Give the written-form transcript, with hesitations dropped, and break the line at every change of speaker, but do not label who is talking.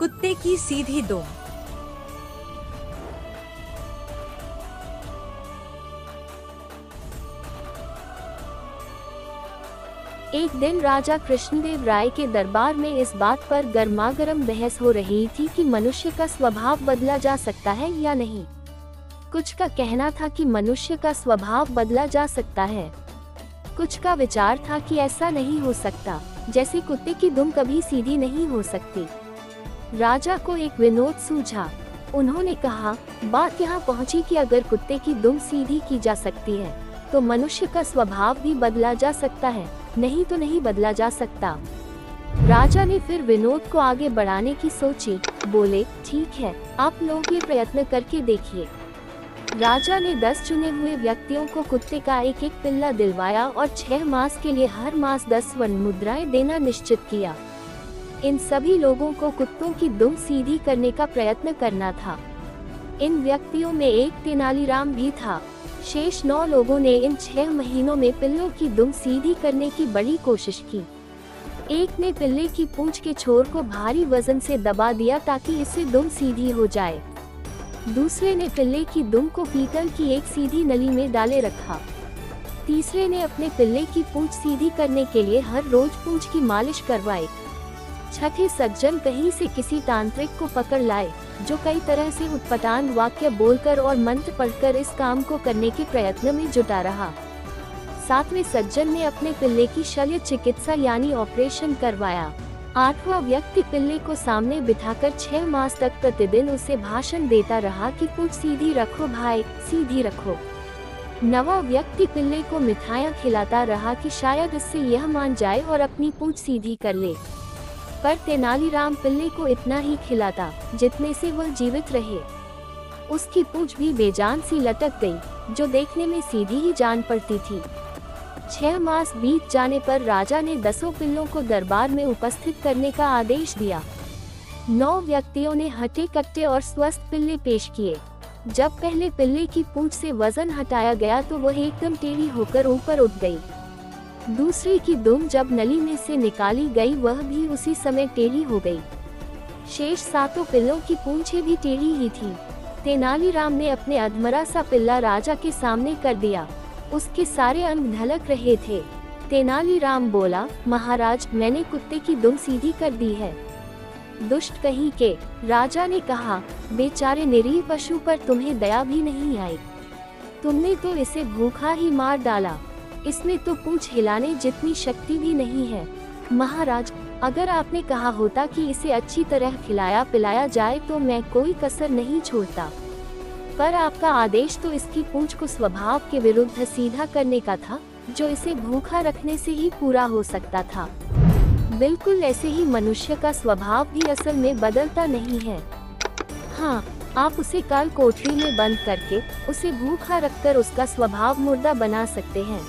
कुत्ते की सीधी दुम।
एक दिन राजा कृष्णदेव राय के दरबार में इस बात पर गर्मागर्म बहस हो रही थी कि मनुष्य का स्वभाव बदला जा सकता है या नहीं। कुछ का कहना था कि मनुष्य का स्वभाव बदला जा सकता है, कुछ का विचार था कि ऐसा नहीं हो सकता, जैसे कुत्ते की दुम कभी सीधी नहीं हो सकती। राजा को एक विनोद सूझा। उन्होंने कहा, बात यहाँ पहुँची कि अगर कुत्ते की दुम सीधी की जा सकती है तो मनुष्य का स्वभाव भी बदला जा सकता है, नहीं तो नहीं बदला जा सकता। राजा ने फिर विनोद को आगे बढ़ाने की सोची। बोले, ठीक है, आप लोग ये प्रयत्न करके देखिए। राजा ने 10 चुने हुए व्यक्तियों को कुत्ते का एक एक पिल्ला दिलवाया और 6 मास के लिए हर मास 10 स्वर्ण मुद्राएं देना निश्चित किया। इन सभी लोगों को कुत्तों की दुम सीधी करने का प्रयत्न करना था। इन व्यक्तियों में एक तेनालीराम भी था। शेष 9 लोगों ने इन 6 महीनों में पिल्लों की दुम सीधी करने की बड़ी कोशिश की। एक ने पिल्ले की पूंछ के छोर को भारी वजन से दबा दिया ताकि इससे दुम सीधी हो जाए। दूसरे ने पिल्ले की दुम को पीतल की एक सीधी नली में डाले रखा। तीसरे ने अपने पिल्ले की पूंछ सीधी करने के लिए हर रोज पूंछ की मालिश करवाई। छठे सज्जन कहीं से किसी तांत्रिक को पकड़ लाए, जो कई तरह से उत्पटान वाक्य बोलकर और मंत्र पढ़कर इस काम को करने के प्रयत्न में जुटा रहा। 7वें सज्जन ने अपने पिल्ले की शल्य चिकित्सा यानी ऑपरेशन करवाया। 8वां व्यक्ति पिल्ले को सामने बिठाकर 6 मास तक प्रतिदिन उसे भाषण देता रहा कि पूंछ सीधी रखो भाई, सीधी रखो। 9वां व्यक्ति पिल्ले को मिठाइयाँ खिलाता रहा कि शायद इससे यह मान जाए और अपनी पूंछ सीधी कर ले। पर तेनालीराम पिल्ले को इतना ही खिलाता जितने से वह जीवित रहे। उसकी पूंछ भी बेजान सी लटक गई, जो देखने में सीधी ही जान पड़ती थी। 6 मास बीत जाने पर राजा ने 10 पिल्लों को दरबार में उपस्थित करने का आदेश दिया। 9 व्यक्तियों ने हटे कट्टे और स्वस्थ पिल्ले पेश किए। जब पहले पिल्ले की पूंछ से वजन हटाया गया तो वह एकदम टेढ़ी होकर ऊपर उठ गई। दूसरी की दुम जब नली में से निकाली गई वह भी उसी समय टेढ़ी हो गई। शेष 7 पिल्लों की पूंछें भी टेढ़ी ही थी। तेनालीराम ने अपने अधमरा सा पिल्ला राजा के सामने कर दिया। उसके सारे अंग ढलक रहे थे। तेनालीराम बोला, महाराज, मैंने कुत्ते की दुम सीधी कर दी है। दुष्ट कहीं के, राजा ने कहा, बेचारे निरीह पशु पर तुम्हें दया भी नहीं आई। तुमने तो इसे भूखा ही मार डाला। इसमें तो पूंछ हिलाने जितनी शक्ति भी नहीं है। महाराज, अगर आपने कहा होता कि इसे अच्छी तरह खिलाया पिलाया जाए तो मैं कोई कसर नहीं छोड़ता, पर आपका आदेश तो इसकी पूंछ को स्वभाव के विरुद्ध सीधा करने का था, जो इसे भूखा रखने से ही पूरा हो सकता था। बिल्कुल ऐसे ही मनुष्य का स्वभाव भी असल में बदलता नहीं है। हाँ, आप उसे काल कोठरी में बंद करके उसे भूखा रखकर उसका स्वभाव मुर्दा बना सकते हैं।